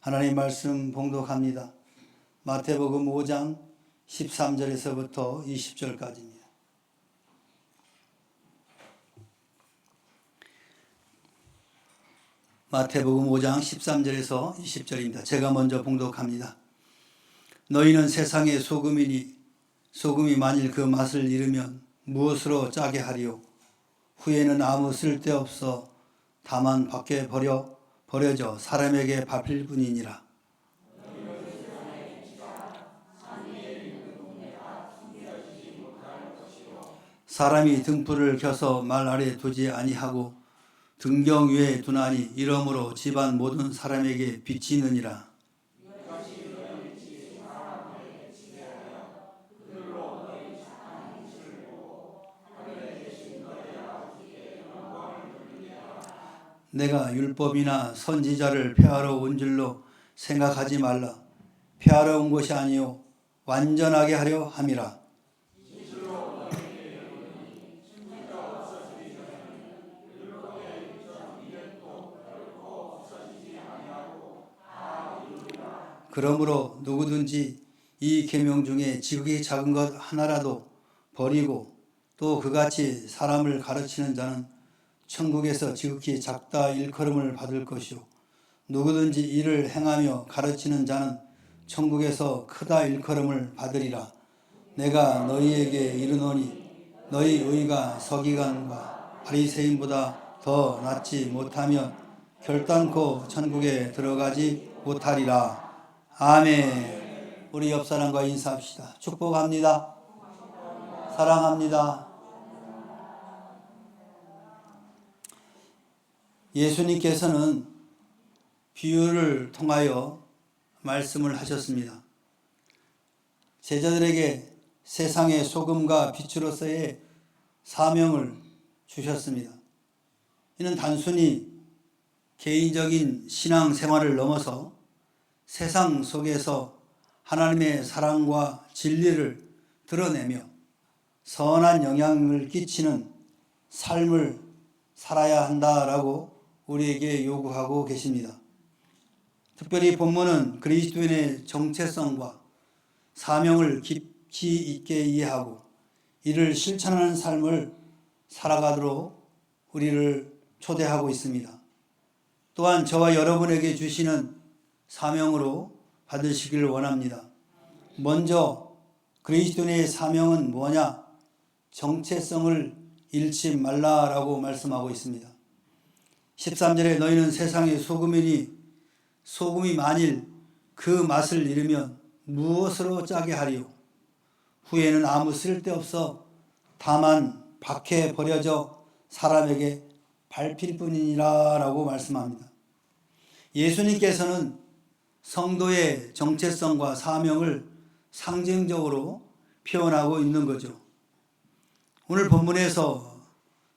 하나님 말씀 봉독합니다. 마태복음 5장 13절에서부터 20절까지입니다. 마태복음 5장 13절에서 20절입니다. 제가 먼저 봉독합니다. 너희는 세상의 소금이니 소금이 만일 그 맛을 잃으면 무엇으로 짜게 하리요? 후에는 아무 쓸데없어 다만 밖에 버려져 사람에게 밟힐 뿐이니라. 사람이 등불을 켜서 말 아래 두지 아니하고 등경 위에 두나니 이러므로 집안 모든 사람에게 비치느니라. 내가 율법이나 선지자를 폐하러 온 줄로 생각하지 말라. 폐하러 온 것이 아니요 완전하게 하려 함이라. 그러므로 누구든지 이 계명 중에 지극히 작은 것 하나라도 버리고 또 그같이 사람을 가르치는 자는 천국에서 지극히 작다 일컬음을 받을 것이요 누구든지 이를 행하며 가르치는 자는 천국에서 크다 일컬음을 받으리라. 내가 너희에게 이르노니 너희 의가 서기관과 바리새인보다 더 낫지 못하면 결단코 천국에 들어가지 못하리라. 아멘. 우리 옆 사람과 인사합시다. 축복합니다. 사랑합니다. 예수님께서는 비유를 통하여 말씀을 하셨습니다. 제자들에게 세상의 소금과 빛으로서의 사명을 주셨습니다. 이는 단순히 개인적인 신앙 생활을 넘어서 세상 속에서 하나님의 사랑과 진리를 드러내며 선한 영향을 끼치는 삶을 살아야 한다라고 우리에게 요구하고 계십니다. 특별히 본문은 그리스도인의 정체성과 사명을 깊이 있게 이해하고 이를 실천하는 삶을 살아가도록 우리를 초대하고 있습니다. 또한 저와 여러분에게 주시는 사명으로 받으시길 원합니다. 먼저 그리스도인의 사명은 뭐냐? 정체성을 잃지 말라라고 말씀하고 있습니다. 13절에 너희는 세상의 소금이니 소금이 만일 그 맛을 잃으면 무엇으로 짜게 하리요? 후에는 아무 쓸데없어 다만 밖에 버려져 사람에게 밟힐 뿐이니라 라고 말씀합니다. 예수님께서는 성도의 정체성과 사명을 상징적으로 표현하고 있는 거죠. 오늘 본문에서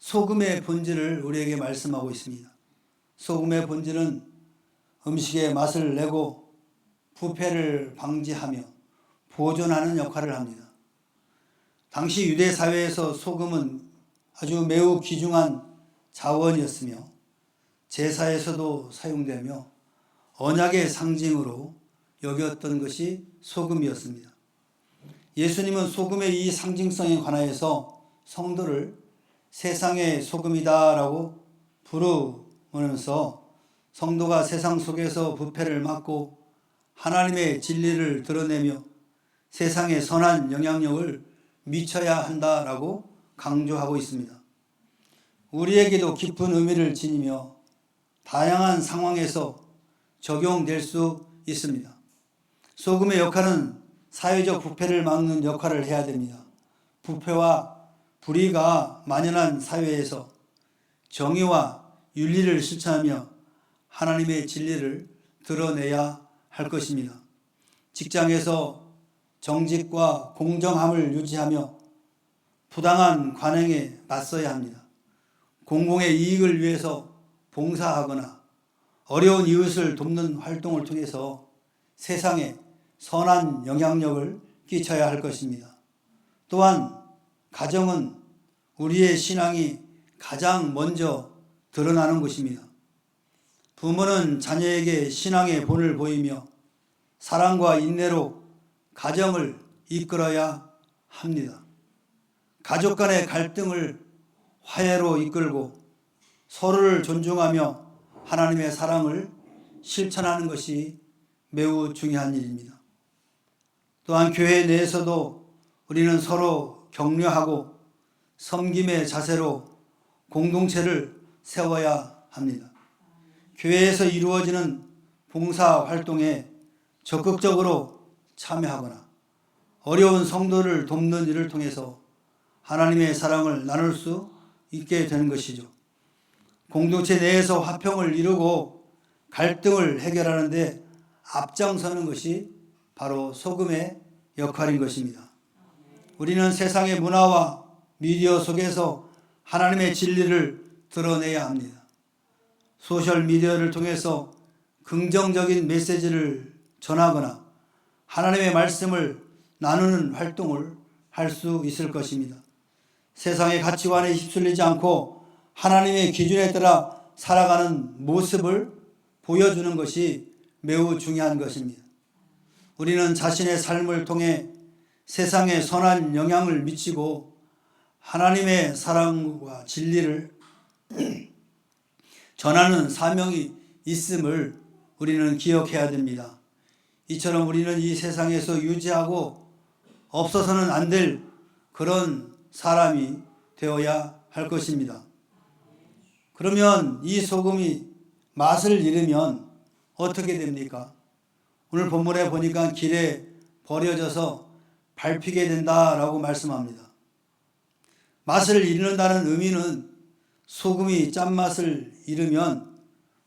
소금의 본질을 우리에게 말씀하고 있습니다. 소금의 본질은 음식의 맛을 내고 부패를 방지하며 보존하는 역할을 합니다. 당시 유대 사회에서 소금은 아주 매우 귀중한 자원이었으며 제사에서도 사용되며 언약의 상징으로 여겼던 것이 소금이었습니다. 예수님은 소금의 이 상징성에 관하여서 성도를 세상의 소금이다라고 부르면서 성도가 세상 속에서 부패를 막고 하나님의 진리를 드러내며 세상에 선한 영향력을 미쳐야 한다라고 강조하고 있습니다. 우리에게도 깊은 의미를 지니며 다양한 상황에서 적용될 수 있습니다. 소금의 역할은 사회적 부패를 막는 역할을 해야 됩니다. 부패와 불의가 만연한 사회에서 정의와 윤리를 실천하며 하나님의 진리를 드러내야 할 것입니다. 직장에서 정직과 공정함을 유지하며 부당한 관행에 맞서야 합니다. 공공의 이익을 위해서 봉사하거나 어려운 이웃을 돕는 활동을 통해서 세상에 선한 영향력을 끼쳐야 할 것입니다. 또한 가정은 우리의 신앙이 가장 먼저 드러나는 곳입니다. 부모는 자녀에게 신앙의 본을 보이며 사랑과 인내로 가정을 이끌어야 합니다. 가족 간의 갈등을 화해로 이끌고 서로를 존중하며 하나님의 사랑을 실천하는 것이 매우 중요한 일입니다. 또한 교회 내에서도 우리는 서로 격려하고 섬김의 자세로 공동체를 세워야 합니다. 교회에서 이루어지는 봉사 활동에 적극적으로 참여하거나 어려운 성도를 돕는 일을 통해서 하나님의 사랑을 나눌 수 있게 되는 것이죠. 공동체 내에서 화평을 이루고 갈등을 해결하는 데 앞장서는 것이 바로 소금의 역할인 것입니다. 우리는 세상의 문화와 미디어 속에서 하나님의 진리를 드러내야 합니다. 소셜미디어를 통해서 긍정적인 메시지를 전하거나 하나님의 말씀을 나누는 활동을 할 수 있을 것입니다. 세상의 가치관에 휩쓸리지 않고 하나님의 기준에 따라 살아가는 모습을 보여주는 것이 매우 중요한 것입니다. 우리는 자신의 삶을 통해 세상에 선한 영향을 미치고 하나님의 사랑과 진리를 전하는 사명이 있음을 우리는 기억해야 됩니다. 이처럼 우리는 이 세상에서 유지하고 없어서는 안 될 그런 사람이 되어야 할 것입니다. 그러면 이 소금이 맛을 잃으면 어떻게 됩니까? 오늘 본문에 보니까 길에 버려져서 밟히게 된다라고 말씀합니다. 맛을 잃는다는 의미는 소금이 짠맛을 잃으면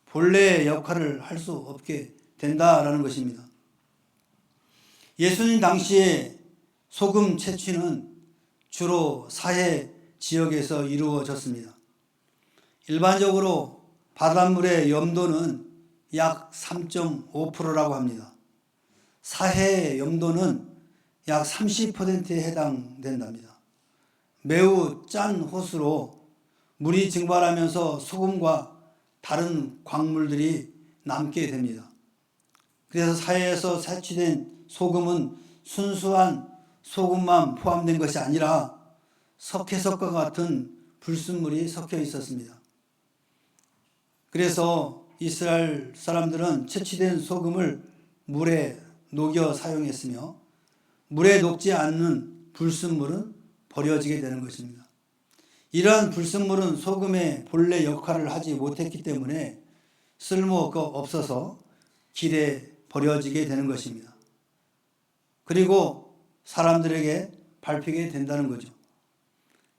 본래의 역할을 할 수 없게 된다라는 것입니다. 예수님 당시에 소금 채취는 주로 사해 지역에서 이루어졌습니다. 일반적으로 바닷물의 염도는 약 3.5%라고 합니다. 사해의 염도는 약 30%에 해당된답니다. 매우 짠 호수로 물이 증발하면서 소금과 다른 광물들이 남게 됩니다. 그래서 사해에서 채취된 소금은 순수한 소금만 포함된 것이 아니라 석회석과 같은 불순물이 섞여 있었습니다. 그래서 이스라엘 사람들은 채취된 소금을 물에 녹여 사용했으며 물에 녹지 않는 불순물은 버려지게 되는 것입니다. 이러한 불순물은 소금의 본래 역할을 하지 못했기 때문에 쓸모가 없어서 길에 버려지게 되는 것입니다. 그리고 사람들에게 밟히게 된다는 거죠.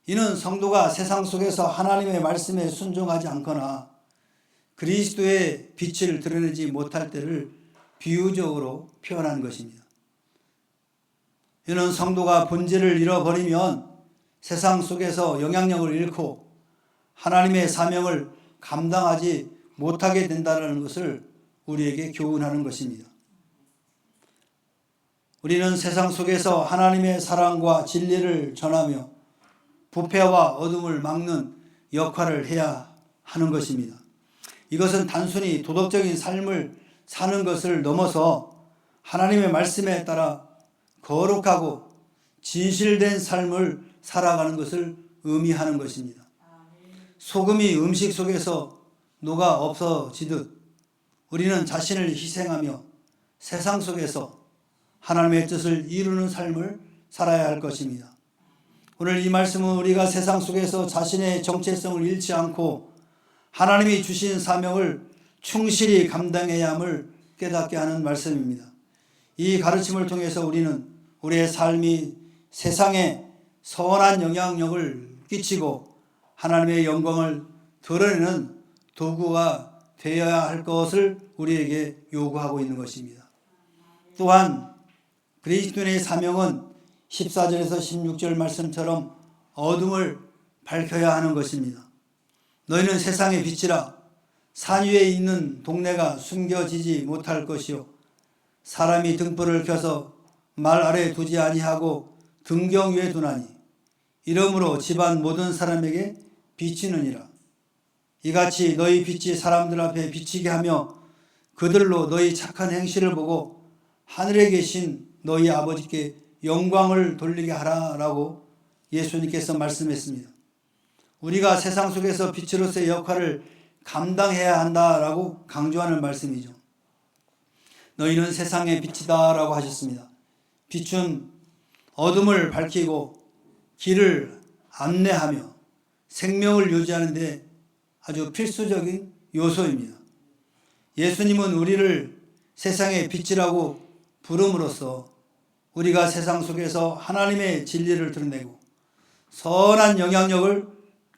이는 성도가 세상 속에서 하나님의 말씀에 순종하지 않거나 그리스도의 빛을 드러내지 못할 때를 비유적으로 표현한 것입니다. 이는 성도가 본질을 잃어버리면 세상 속에서 영향력을 잃고 하나님의 사명을 감당하지 못하게 된다는 것을 우리에게 교훈하는 것입니다. 우리는 세상 속에서 하나님의 사랑과 진리를 전하며 부패와 어둠을 막는 역할을 해야 하는 것입니다. 이것은 단순히 도덕적인 삶을 사는 것을 넘어서 하나님의 말씀에 따라 거룩하고 진실된 삶을 살아가는 것을 의미하는 것입니다. 소금이 음식 속에서 녹아 없어지듯 우리는 자신을 희생하며 세상 속에서 하나님의 뜻을 이루는 삶을 살아야 할 것입니다. 오늘 이 말씀은 우리가 세상 속에서 자신의 정체성을 잃지 않고 하나님이 주신 사명을 충실히 감당해야 함을 깨닫게 하는 말씀입니다. 이 가르침을 통해서 우리는 우리의 삶이 세상에 선한 영향력을 끼치고 하나님의 영광을 드러내는 도구가 되어야 할 것을 우리에게 요구하고 있는 것입니다. 또한 그리스도인의 사명은 14절에서 16절 말씀처럼 어둠을 밝혀야 하는 것입니다. 너희는 세상의 빛이라. 산 위에 있는 동네가 숨겨지지 못할 것이요 사람이 등불을 켜서 말 아래 두지 아니하고 등경 위에 두나니 이러므로 집안 모든 사람에게 비치느니라. 이같이 너희 빛이 사람들 앞에 비치게 하며 그들로 너희 착한 행실을 보고 하늘에 계신 너희 아버지께 영광을 돌리게 하라라고 예수님께서 말씀했습니다. 우리가 세상 속에서 빛으로서의 역할을 감당해야 한다라고 강조하는 말씀이죠. 너희는 세상의 빛이다라고 하셨습니다. 빛은 어둠을 밝히고 길을 안내하며 생명을 유지하는 데 아주 필수적인 요소입니다. 예수님은 우리를 세상의 빛이라고 부름으로써 우리가 세상 속에서 하나님의 진리를 드러내고 선한 영향력을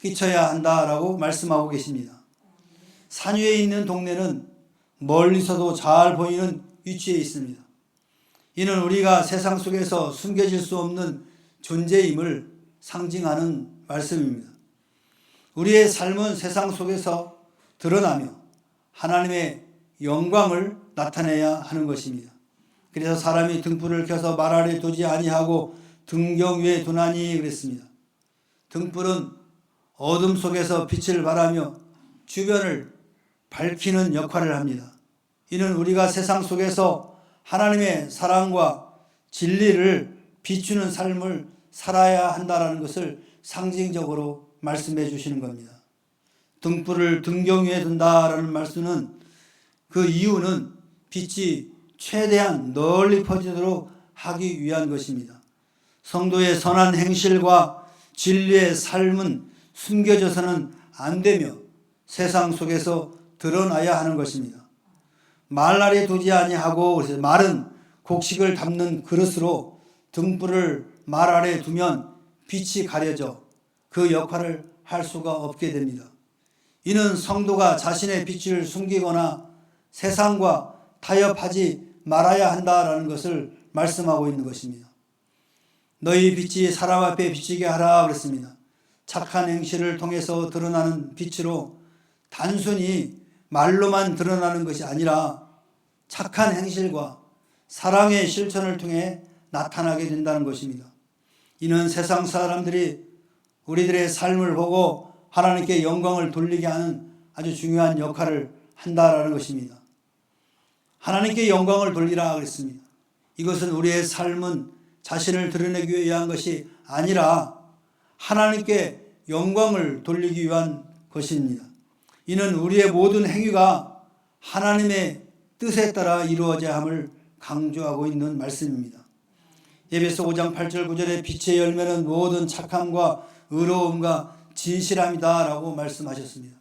끼쳐야 한다라고 말씀하고 계십니다. 산 위에 있는 동네는 멀리서도 잘 보이는 위치에 있습니다. 이는 우리가 세상 속에서 숨겨질 수 없는 존재임을 상징하는 말씀입니다. 우리의 삶은 세상 속에서 드러나며 하나님의 영광을 나타내야 하는 것입니다. 그래서 사람이 등불을 켜서 말 아래 두지 아니하고 등경 위에 두나니 그랬습니다. 등불은 어둠 속에서 빛을 발하며 주변을 밝히는 역할을 합니다. 이는 우리가 세상 속에서 하나님의 사랑과 진리를 비추는 삶을 살아야 한다는 것을 상징적으로 말씀해 주시는 겁니다. 등불을 등경 위에 둔다라는 말씀은 그 이유는 빛이 최대한 널리 퍼지도록 하기 위한 것입니다. 성도의 선한 행실과 진리의 삶은 숨겨져서는 안 되며 세상 속에서 드러나야 하는 것입니다. 말 아래 두지 아니하고 말은 곡식을 담는 그릇으로 등불을 말 아래 두면 빛이 가려져 그 역할을 할 수가 없게 됩니다. 이는 성도가 자신의 빛을 숨기거나 세상과 타협하지 말아야 한다라는 것을 말씀하고 있는 것입니다. 너희 빛이 사람 앞에 비치게 하라 그랬습니다. 착한 행실을 통해서 드러나는 빛으로 단순히 말로만 드러나는 것이 아니라 착한 행실과 사랑의 실천을 통해 나타나게 된다는 것입니다. 이는 세상 사람들이 우리들의 삶을 보고 하나님께 영광을 돌리게 하는 아주 중요한 역할을 한다라는 것입니다. 하나님께 영광을 돌리라 그랬습니다. 이것은 우리의 삶은 자신을 드러내기 위한 것이 아니라 하나님께 영광을 돌리기 위한 것입니다. 이는 우리의 모든 행위가 하나님의 뜻에 따라 이루어져야 함을 강조하고 있는 말씀입니다. 에베소 5장 8절 9절에 빛의 열매는 모든 착함과 의로움과 진실함이다 라고 말씀하셨습니다.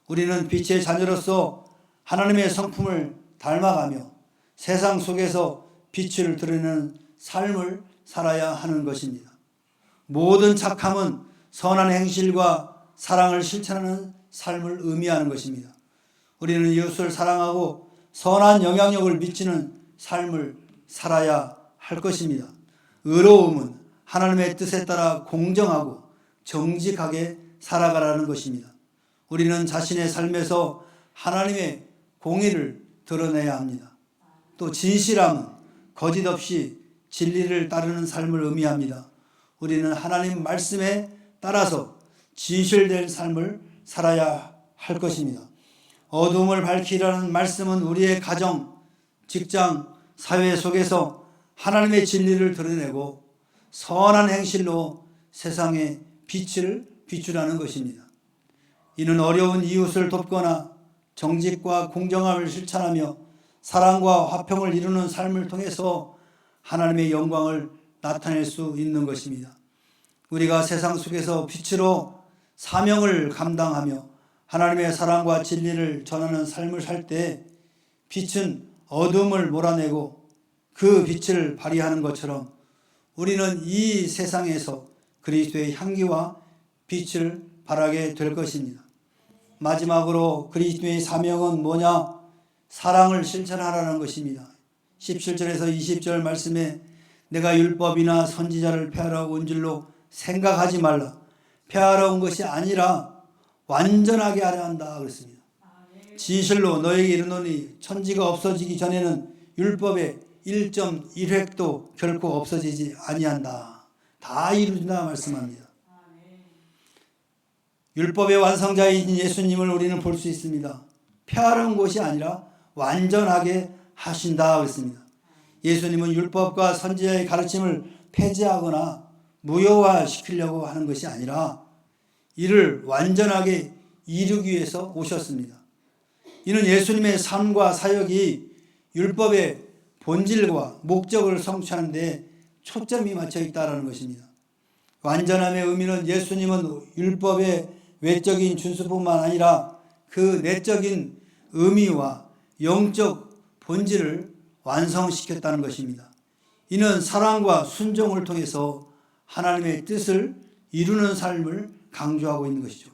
우리는 빛의 자녀로서 하나님의 성품을 닮아가며 세상 속에서 빛을 드러내는 삶을 살아야 하는 것입니다. 모든 착함은 선한 행실과 사랑을 실천하는 삶을 의미하는 것입니다. 우리는 이웃을 사랑하고 선한 영향력을 미치는 삶을 살아야 할 것입니다. 의로움은 하나님의 뜻에 따라 공정하고 정직하게 살아가라는 것입니다. 우리는 자신의 삶에서 하나님의 공의를 드러내야 합니다. 또 진실함은 거짓 없이 진리를 따르는 삶을 의미합니다. 우리는 하나님 말씀에 따라서 진실된 삶을 살아야 할 것입니다. 어둠을 밝히라는 말씀은 우리의 가정, 직장, 사회 속에서 하나님의 진리를 드러내고 선한 행실로 세상에 빛을 비추라는 것입니다. 이는 어려운 이웃을 돕거나 정직과 공정함을 실천하며 사랑과 화평을 이루는 삶을 통해서 하나님의 영광을 나타낼 수 있는 것입니다. 우리가 세상 속에서 빛으로 사명을 감당하며 하나님의 사랑과 진리를 전하는 삶을 살 때 빛은 어둠을 몰아내고 그 빛을 발휘하는 것처럼 우리는 이 세상에서 그리스도의 향기와 빛을 발하게 될 것입니다. 마지막으로 그리스도의 사명은 뭐냐? 사랑을 실천하라는 것입니다. 17절에서 20절 말씀에 내가 율법이나 선지자를 폐하러 온 줄로 생각하지 말라. 폐하러 온 것이 아니라 완전하게 하려 한다 그랬습니다. 진실로 너에게 이르노니 천지가 없어지기 전에는 율법의 1.1획도 결코 없어지지 아니한다. 다 이루어진다 말씀합니다. 율법의 완성자인 예수님을 우리는 볼 수 있습니다. 폐하는 것이 아니라 완전하게 하신다 그랬습니다. 예수님은 율법과 선지자의 가르침을 폐지하거나 무효화시키려고 하는 것이 아니라 이를 완전하게 이루기 위해서 오셨습니다. 이는 예수님의 삶과 사역이 율법의 본질과 목적을 성취하는 데 초점이 맞춰 있다는 것입니다. 완전함의 의미는 예수님은 율법의 외적인 준수뿐만 아니라 그 내적인 의미와 영적 본질을 완성시켰다는 것입니다. 이는 사랑과 순종을 통해서 하나님의 뜻을 이루는 삶을 강조하고 있는 것이죠.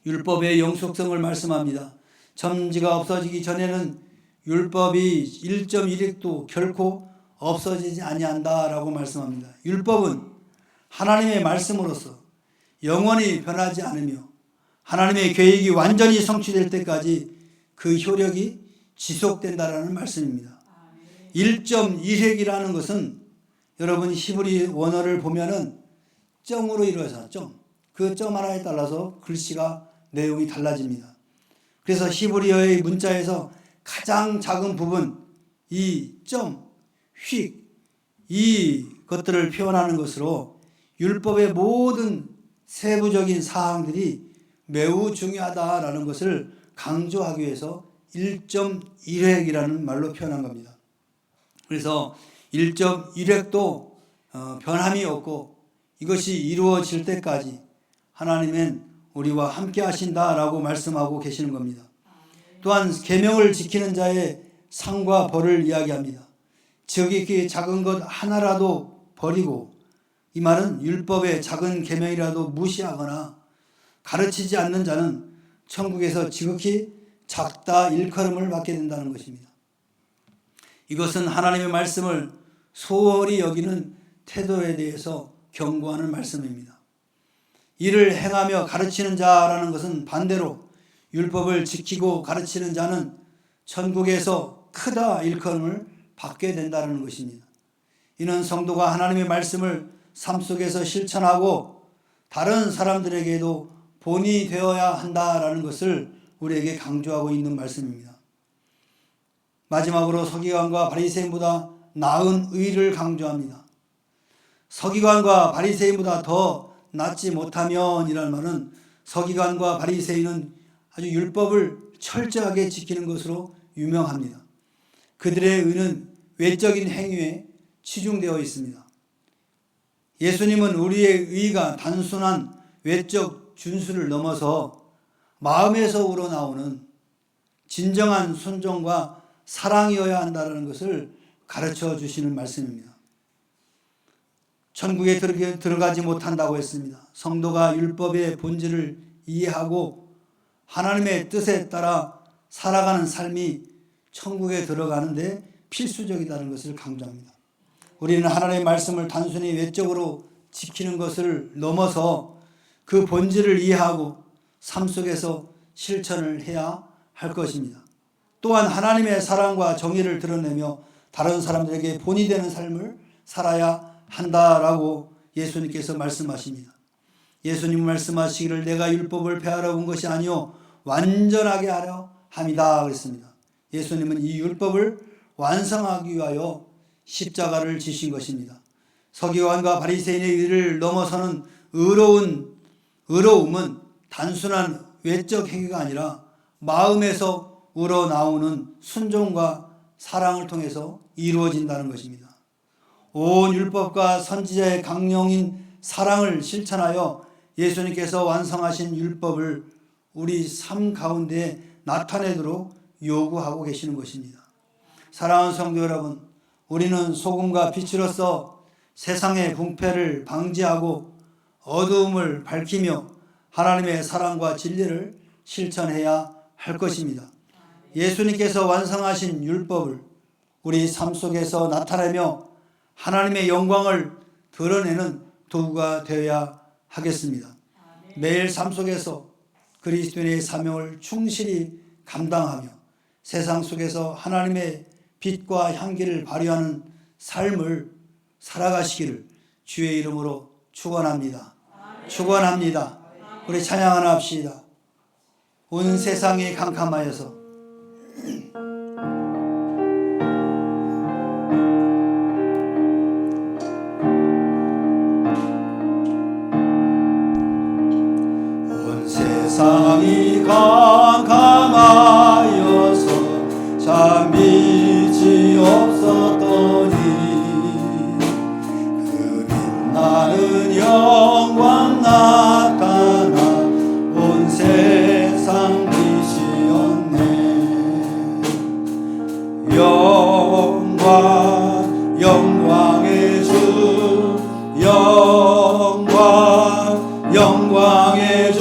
율법의 영속성을 말씀합니다. 천지가 없어지기 전에는 율법이 1.1획도 결코 없어지지 아니한다라고 말씀합니다. 율법은 하나님의 말씀으로서 영원히 변하지 않으며 하나님의 계획이 완전히 성취될 때까지 그 효력이 지속된다라는 말씀입니다. 1.1획이라는 것은 여러분 히브리 원어를 보면은 점으로 이루어져 그 점 하나에 따라서 글씨가 내용이 달라집니다. 그래서 히브리어의 문자에서 가장 작은 부분 이 점, 휙 이것들을 표현하는 것으로 율법의 모든 세부적인 사항들이 매우 중요하다라는 것을 강조하기 위해서 1.1획이라는 말로 표현한 겁니다. 그래서 1.1획도 변함이 없고 이것이 이루어질 때까지 하나님은 우리와 함께 하신다라고 말씀하고 계시는 겁니다. 또한 계명을 지키는 자의 상과 벌을 이야기합니다. 지극히 작은 것 하나라도 버리고, 이 말은 율법의 작은 계명이라도 무시하거나 가르치지 않는 자는 천국에서 지극히 작다 일컬음을 받게 된다는 것입니다. 이것은 하나님의 말씀을 소홀히 여기는 태도에 대해서 경고하는 말씀입니다. 이를 행하며 가르치는 자라는 것은 반대로 율법을 지키고 가르치는 자는 천국에서 크다 일컬음을 받게 된다는 것입니다. 이는 성도가 하나님의 말씀을 삶 속에서 실천하고 다른 사람들에게도 본이 되어야 한다라는 것을 우리에게 강조하고 있는 말씀입니다. 마지막으로 서기관과 바리새인보다 나은 의를 강조합니다. 서기관과 바리새인보다 더 낫지 못하면 이라는 말은 서기관과 바리새인은 아주 율법을 철저하게 지키는 것으로 유명합니다. 그들의 의는 외적인 행위에 치중되어 있습니다. 예수님은 우리의 의가 단순한 외적 준수를 넘어서 마음에서 우러나오는 진정한 순종과 사랑이어야 한다는 것을 가르쳐 주시는 말씀입니다. 천국에 들어가지 못한다고 했습니다. 성도가 율법의 본질을 이해하고 하나님의 뜻에 따라 살아가는 삶이 천국에 들어가는데 필수적이라는 것을 강조합니다. 우리는 하나님의 말씀을 단순히 외적으로 지키는 것을 넘어서 그 본질을 이해하고 삶 속에서 실천을 해야 할 것입니다. 또한 하나님의 사랑과 정의를 드러내며 다른 사람들에게 본이 되는 삶을 살아야 한다라고 예수님께서 말씀하십니다. 예수님 말씀하시기를 내가 율법을 폐하러 온 것이 아니요 완전하게 하려 함이다 그랬습니다. 예수님은 이 율법을 완성하기 위하여 십자가를 지신 것입니다. 서기관과 바리새인의 의를 넘어서는 의로움은 단순한 외적 행위가 아니라 마음에서 우러나오는 순종과 사랑을 통해서 이루어진다는 것입니다. 온 율법과 선지자의 강령인 사랑을 실천하여 예수님께서 완성하신 율법을 우리 삶 가운데 나타내도록 요구하고 계시는 것입니다. 사랑하는 성도 여러분, 우리는 소금과 빛으로서 세상의 분패를 방지하고 어두움을 밝히며 하나님의 사랑과 진리를 실천해야 할 것입니다. 예수님께서 완성하신 율법을 우리 삶 속에서 나타내며 하나님의 영광을 드러내는 도구가 되어야 하겠습니다. 매일 삶 속에서 그리스도인의 사명을 충실히 감당하며 세상 속에서 하나님의 빛과 향기를 발휘하는 삶을 살아가시기를 주의 이름으로 축원합니다. 축원합니다. 우리 찬양 하나 합시다. 온 세상이 캄캄하여서 온 세상이 캄캄하여서 참 빛이 없었더니 그 빛나는 영광 나타나 온 세상 빛이었네. 영광 영광의 주 영광 영광의 주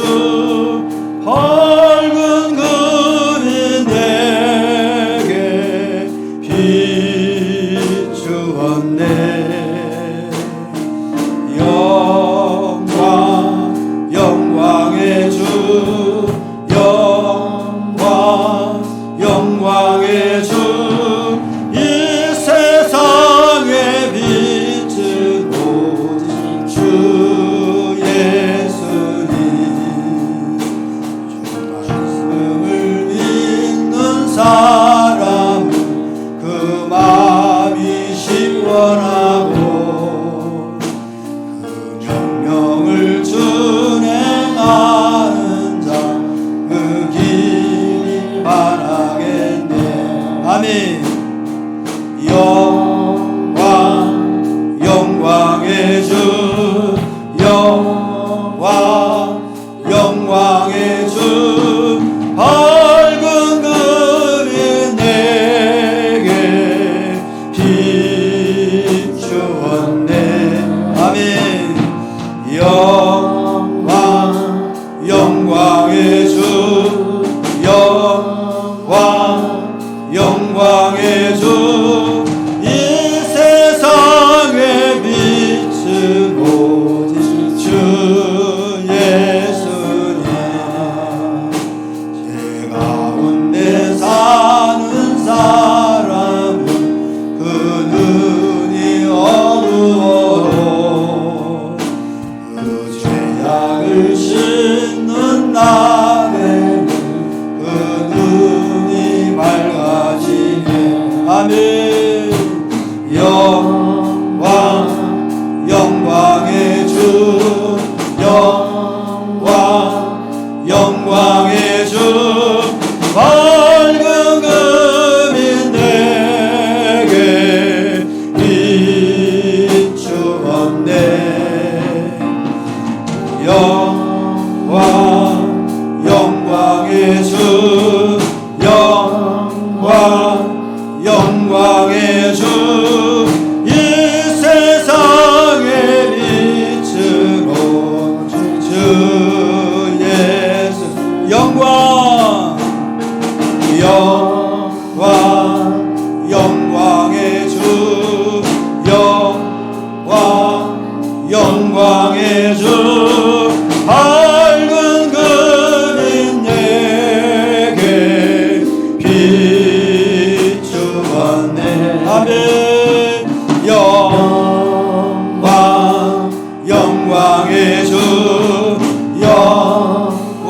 밝은 그린 내게 비추었네. 영광 영광의 주 영광 영광의 주 이 세상의 빛은 오직 주 예수님. 주 말씀을 믿는 사람은 그 마음이 시원하고 그 명령을 준행하는 자 그 길이 바라겠네. 아멘. 영광 영광의 주 영광 영광의 주 밝은 그린 내게 비추었네. 아멘. 영광 영광의 주 영광 영광의 주 이 세상의 빛은 오직 주 예수님. 제 가운데 사는 사람은 그 눈이 어두워도 그 죄악을 씻는 날에는 그 눈이 밝아지네. 아멘. 영광 영광의 주 영광 영광의 주 밝은 금인 내게 비추었네. 영광 영광의 주 영광 영광의 주 이 세상의 빛으로 주 예수. 영광 영광 영광의 주 영광 영광의 주 밝은 그린 내게 비추었네. 아멘. 영광 영광의 주 영광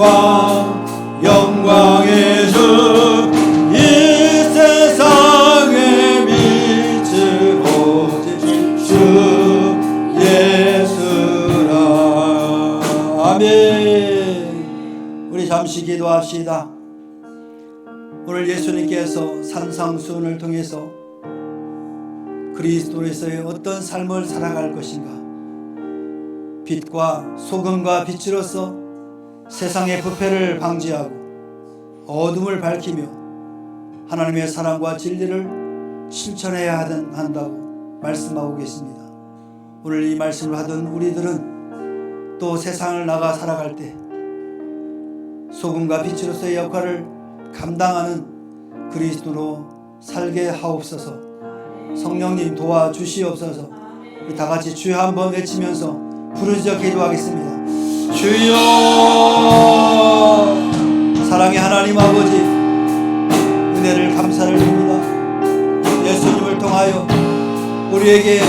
영광의 주 이 세상의 빛은 오직 주 예수라. 아멘. 우리 잠시 기도합시다. 오늘 예수님께서 산상수훈을 통해서 그리스도로서의 어떤 삶을 살아갈 것인가, 빛과 소금과 빛으로서 세상의 부패를 방지하고 어둠을 밝히며 하나님의 사랑과 진리를 실천해야 한다고 말씀하고 계십니다. 오늘 이 말씀을 하던 우리들은 또 세상을 나가 살아갈 때 소금과 빛으로서의 역할을 감당하는 그리스도로 살게 하옵소서. 성령님 도와주시옵소서. 우리 다같이 주여 한번 외치면서 부르짖어 기도하겠습니다. 주여. 사랑의 하나님 아버지, 은혜를 감사를 드립니다. 예수님을 통하여 우리에게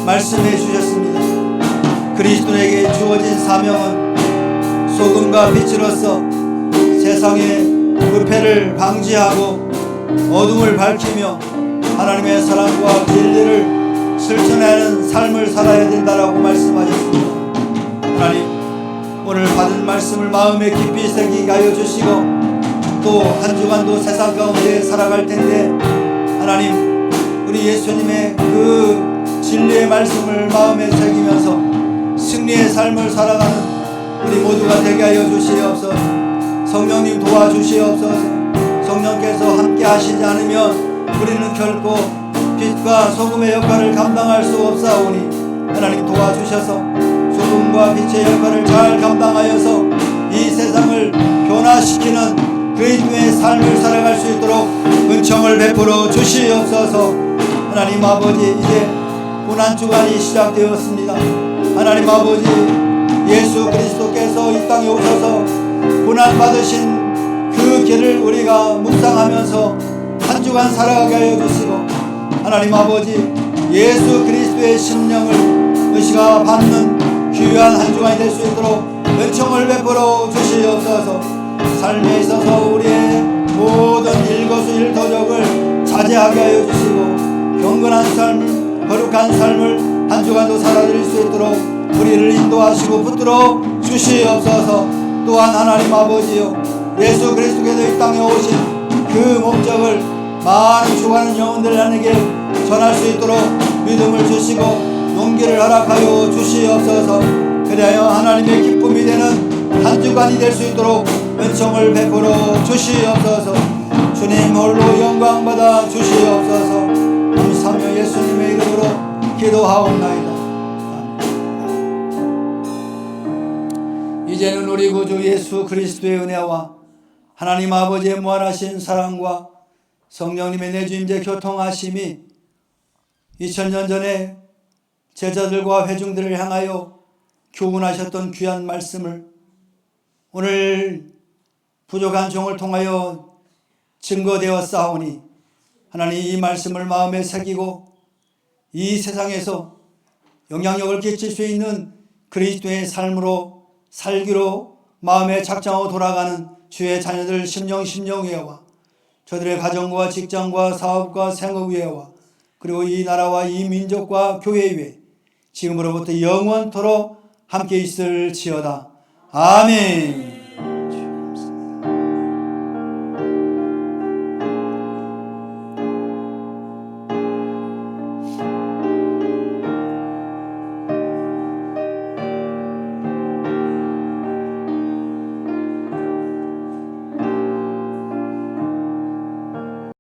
말씀해 주셨습니다. 그리스도에게 주어진 사명은 소금과 빛으로서 세상의 부패를 방지하고 어둠을 밝히며 하나님의 사랑과 진리를 실천하는 삶을 살아야 된다라고 말씀하셨습니다. 하나님, 오늘 받은 말씀을 마음에 깊이 새기게 하여 주시고 또 한 주간도 세상 가운데 살아갈 텐데 하나님, 우리 예수님의 그 진리의 말씀을 마음에 새기면서 승리의 삶을 살아가는 우리 모두가 되게 하여 주시옵소서. 성령님 도와주시옵소서. 성령께서 함께 하시지 않으면 우리는 결코 빛과 소금의 역할을 감당할 수 없사오니 하나님 도와주셔서 소금과 빛의 역할을 잘 감당하여서 이 세상을 변화시키는 그리스도의 삶을 살아갈 수 있도록 은총을 베풀어 주시옵소서. 하나님 아버지, 이제 고난주간이 시작되었습니다. 하나님 아버지, 예수 그리스도께서 이 땅에 오셔서 고난받으신 그 길을 우리가 묵상하면서 한 주간 살아가게 하여 주시고 하나님 아버지, 예수 그리스도의 심령을 의식아 받는 귀한 한 주간이 될 수 있도록 은총을 베풀어 주시옵소서. 삶에 있어서 우리의 모든 일거수일투족을 자제하게 하여 주시고 경건한 삶을, 거룩한 삶을 한 주간도 살아드릴 수 있도록 우리를 인도하시고 붙들어 주시옵소서. 또한 하나님 아버지요, 예수 그리스도께서 이 땅에 오신 그 목적을 많은 죽어가는 영혼들에게 전할 수 있도록 믿음을 주시고 용기를 허락하여 주시옵소서. 그리하여 하나님의 기쁨이 되는 한 주간이 될 수 있도록 은총을 베풀어 주시옵소서. 주님 홀로 영광받아 주시옵소서. 감사하며 예수님의 이름으로 기도하옵나이다. 이제는 우리 구주 예수 그리스도의 은혜와 하나님 아버지의 무한하신 사랑과 성령님의 내주임재 교통하심이 2000년 전에 제자들과 회중들을 향하여 교훈하셨던 귀한 말씀을 오늘 부족한 종을 통하여 증거되어 싸우니 하나님 이 말씀을 마음에 새기고 이 세상에서 영향력을 끼칠 수 있는 그리스도의 삶으로 살기로 마음에 작정하고 돌아가는 주의 자녀들 심령위에와 저들의 가정과 직장과 사업과 생업 위에와 그리고 이 나라와 이 민족과 교회 위에 지금으로부터 영원토록 함께 있을지어다. 아멘.